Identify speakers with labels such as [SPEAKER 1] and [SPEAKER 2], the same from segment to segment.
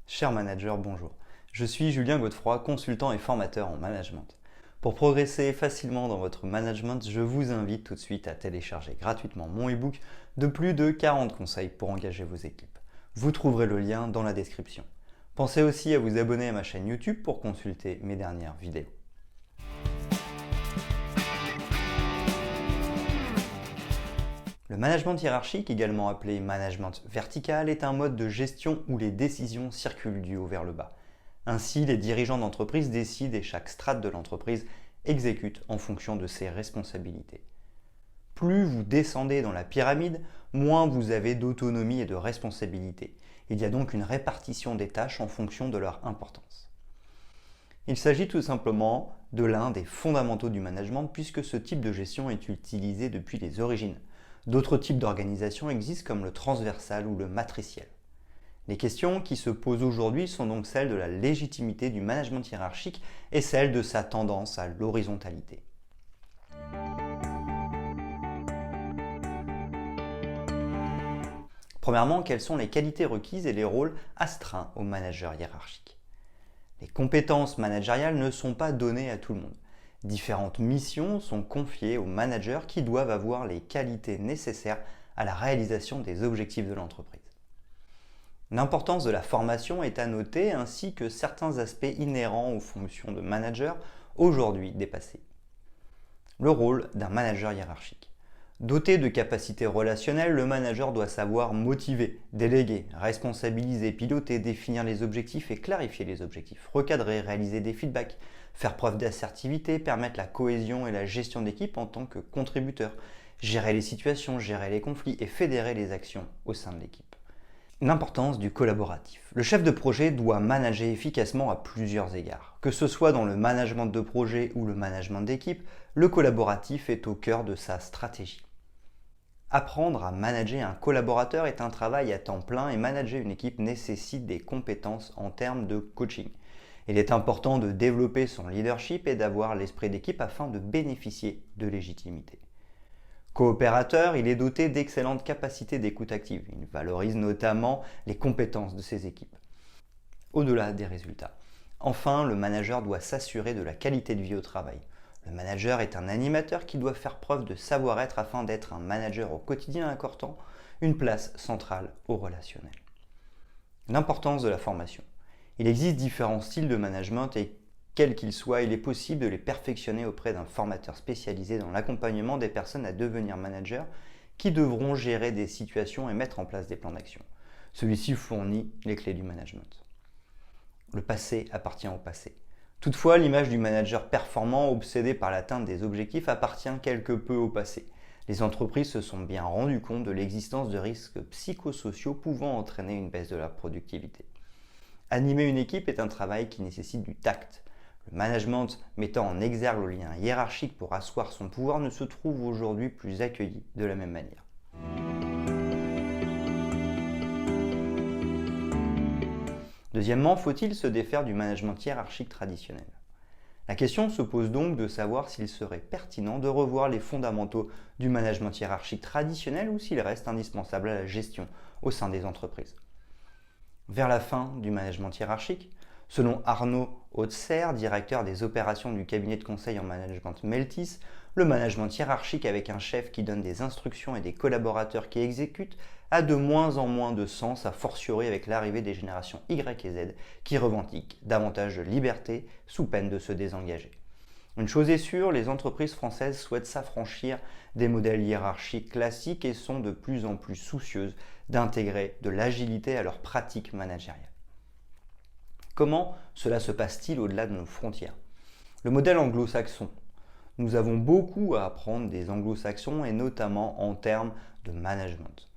[SPEAKER 1] Cher manager, bonjour. Je suis Julien Godefroy, consultant et formateur en management. Pour progresser facilement dans votre management, je vous invite tout de suite à télécharger gratuitement mon e-book de plus de 40 conseils pour engager vos équipes. Vous trouverez le lien dans la description. Pensez aussi à vous abonner à ma chaîne YouTube pour consulter mes dernières vidéos. Le management hiérarchique, également appelé management vertical, est un mode de gestion où les décisions circulent du haut vers le bas. Ainsi, les dirigeants d'entreprise décident et chaque strate de l'entreprise exécute en fonction de ses responsabilités. Plus vous descendez dans la pyramide, moins vous avez d'autonomie et de responsabilité. Il y a donc une répartition des tâches en fonction de leur importance. Il s'agit tout simplement de l'un des fondamentaux du management puisque ce type de gestion est utilisé depuis les origines. D'autres types d'organisation existent comme le transversal ou le matriciel. Les questions qui se posent aujourd'hui sont donc celles de la légitimité du management hiérarchique et celles de sa tendance à l'horizontalité. Premièrement, quelles sont les qualités requises et les rôles astreints au manager hiérarchique? Les compétences managériales ne sont pas données à tout le monde. Différentes missions sont confiées aux managers qui doivent avoir les qualités nécessaires à la réalisation des objectifs de l'entreprise. L'importance de la formation est à noter ainsi que certains aspects inhérents aux fonctions de manager aujourd'hui dépassés. Le rôle d'un manager hiérarchique. Doté de capacités relationnelles, le manager doit savoir motiver, déléguer, responsabiliser, piloter, définir les objectifs et clarifier les objectifs, recadrer, réaliser des feedbacks, faire preuve d'assertivité, permettre la cohésion et la gestion d'équipe en tant que contributeur, gérer les situations, gérer les conflits et fédérer les actions au sein de l'équipe. L'importance du collaboratif. Le chef de projet doit manager efficacement à plusieurs égards. Que ce soit dans le management de projet ou le management d'équipe, le collaboratif est au cœur de sa stratégie. Apprendre à manager un collaborateur est un travail à temps plein et manager une équipe nécessite des compétences en termes de coaching. Il est important de développer son leadership et d'avoir l'esprit d'équipe afin de bénéficier de légitimité. Coopérateur, il est doté d'excellentes capacités d'écoute active. Il valorise notamment les compétences de ses équipes. Au-delà des résultats. Enfin, le manager doit s'assurer de la qualité de vie au travail. Le manager est un animateur qui doit faire preuve de savoir-être afin d'être un manager au quotidien accordant une place centrale au relationnel. L'importance de la formation. Il existe différents styles de management et quels qu'ils soient, il est possible de les perfectionner auprès d'un formateur spécialisé dans l'accompagnement des personnes à devenir managers qui devront gérer des situations et mettre en place des plans d'action. Celui-ci fournit les clés du management. Le passé appartient au passé. Toutefois, l'image du manager performant obsédé par l'atteinte des objectifs appartient quelque peu au passé. Les entreprises se sont bien rendues compte de l'existence de risques psychosociaux pouvant entraîner une baisse de la productivité. Animer une équipe est un travail qui nécessite du tact. Le management mettant en exergue le lien hiérarchique pour asseoir son pouvoir ne se trouve aujourd'hui plus accueilli de la même manière. Deuxièmement, faut-il se défaire du management hiérarchique traditionnel? La question se pose donc de savoir s'il serait pertinent de revoir les fondamentaux du management hiérarchique traditionnel ou s'il reste indispensable à la gestion au sein des entreprises. Vers la fin du management hiérarchique, selon Arnaud Hautser, directeur des opérations du cabinet de conseil en management Meltis, le management hiérarchique avec un chef qui donne des instructions et des collaborateurs qui exécutent a de moins en moins de sens, a fortiori avec l'arrivée des générations Y et Z qui revendiquent davantage de liberté sous peine de se désengager. Une chose est sûre, les entreprises françaises souhaitent s'affranchir des modèles hiérarchiques classiques et sont de plus en plus soucieuses d'intégrer de l'agilité à leurs pratiques managériales. Comment cela se passe-t-il au-delà de nos frontières? Le modèle anglo-saxon. Nous avons beaucoup à apprendre des anglo-saxons et notamment en termes de management.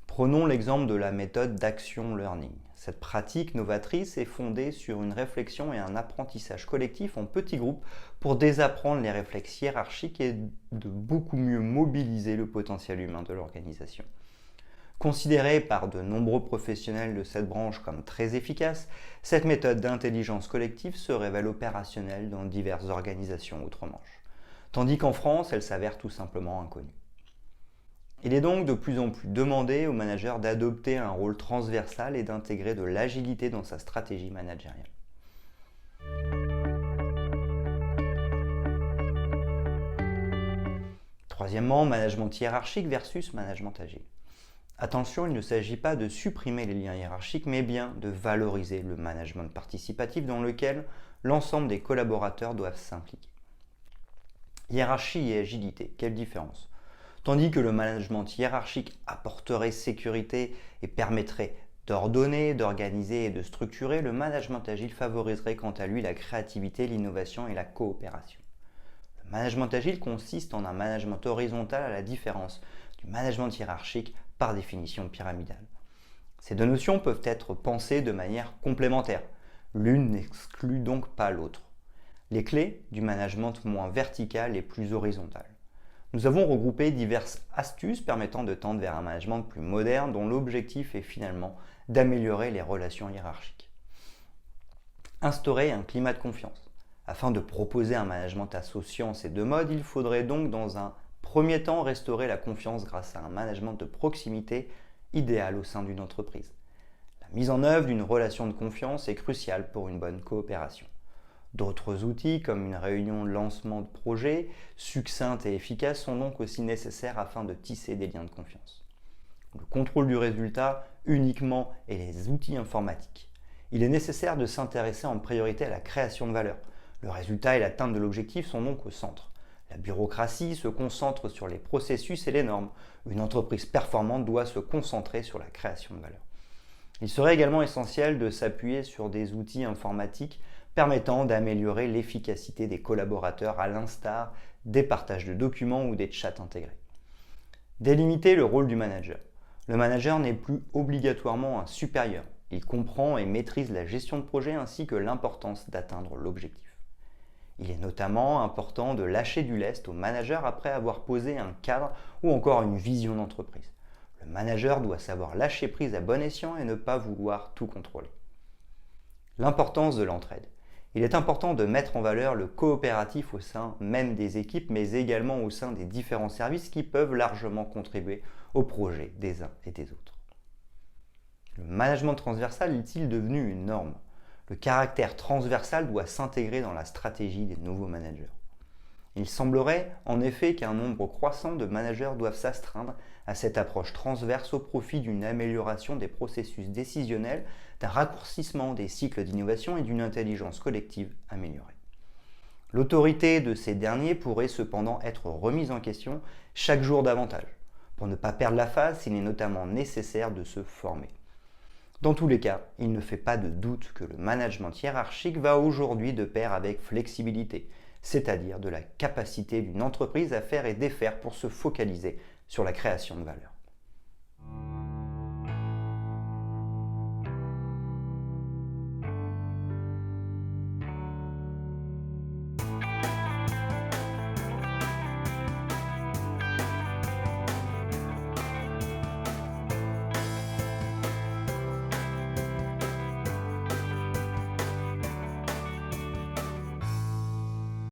[SPEAKER 1] Prenons l'exemple de la méthode d'Action Learning. Cette pratique novatrice est fondée sur une réflexion et un apprentissage collectif en petits groupes pour désapprendre les réflexes hiérarchiques et de beaucoup mieux mobiliser le potentiel humain de l'organisation. Considérée par de nombreux professionnels de cette branche comme très efficace, cette méthode d'intelligence collective se révèle opérationnelle dans diverses organisations outre-Manche, tandis qu'en France, elle s'avère tout simplement inconnue. Il est donc de plus en plus demandé au manager d'adopter un rôle transversal et d'intégrer de l'agilité dans sa stratégie managériale. Troisièmement, management hiérarchique versus management agile. Attention, il ne s'agit pas de supprimer les liens hiérarchiques, mais bien de valoriser le management participatif dans lequel l'ensemble des collaborateurs doivent s'impliquer. Hiérarchie et agilité, quelle différence? Tandis que le management hiérarchique apporterait sécurité et permettrait d'ordonner, d'organiser et de structurer, le management agile favoriserait quant à lui la créativité, l'innovation et la coopération. Le management agile consiste en un management horizontal à la différence du management hiérarchique par définition pyramidale. Ces deux notions peuvent être pensées de manière complémentaire. L'une n'exclut donc pas l'autre. Les clés du management moins vertical et plus horizontal. Nous avons regroupé diverses astuces permettant de tendre vers un management plus moderne dont l'objectif est finalement d'améliorer les relations hiérarchiques. Instaurer un climat de confiance. Afin de proposer un management associant ces deux modes, il faudrait donc dans un premier temps restaurer la confiance grâce à un management de proximité idéal au sein d'une entreprise. La mise en œuvre d'une relation de confiance est cruciale pour une bonne coopération. D'autres outils comme une réunion de lancement de projet succincte et efficace sont donc aussi nécessaires afin de tisser des liens de confiance. Le contrôle du résultat uniquement et les outils informatiques. Il est nécessaire de s'intéresser en priorité à la création de valeur. Le résultat et l'atteinte de l'objectif sont donc au centre. La bureaucratie se concentre sur les processus et les normes. Une entreprise performante doit se concentrer sur la création de valeur. Il serait également essentiel de s'appuyer sur des outils informatiques permettant d'améliorer l'efficacité des collaborateurs à l'instar des partages de documents ou des chats intégrés. Délimiter le rôle du manager. Le manager n'est plus obligatoirement un supérieur. Il comprend et maîtrise la gestion de projet ainsi que l'importance d'atteindre l'objectif. Il est notamment important de lâcher du lest au manager après avoir posé un cadre ou encore une vision d'entreprise. Le manager doit savoir lâcher prise à bon escient et ne pas vouloir tout contrôler. L'importance de l'entraide. Il est important de mettre en valeur le coopératif au sein même des équipes, mais également au sein des différents services qui peuvent largement contribuer au projet des uns et des autres. Le management transversal est-il devenu une norme? Le caractère transversal doit s'intégrer dans la stratégie des nouveaux managers. Il semblerait en effet qu'un nombre croissant de managers doivent s'astreindre à cette approche transverse au profit d'une amélioration des processus décisionnels, d'un raccourcissement des cycles d'innovation et d'une intelligence collective améliorée. L'autorité de ces derniers pourrait cependant être remise en question chaque jour davantage. Pour ne pas perdre la face, il est notamment nécessaire de se former. Dans tous les cas, il ne fait pas de doute que le management hiérarchique va aujourd'hui de pair avec flexibilité, c'est-à-dire de la capacité d'une entreprise à faire et défaire pour se focaliser sur la création de valeur.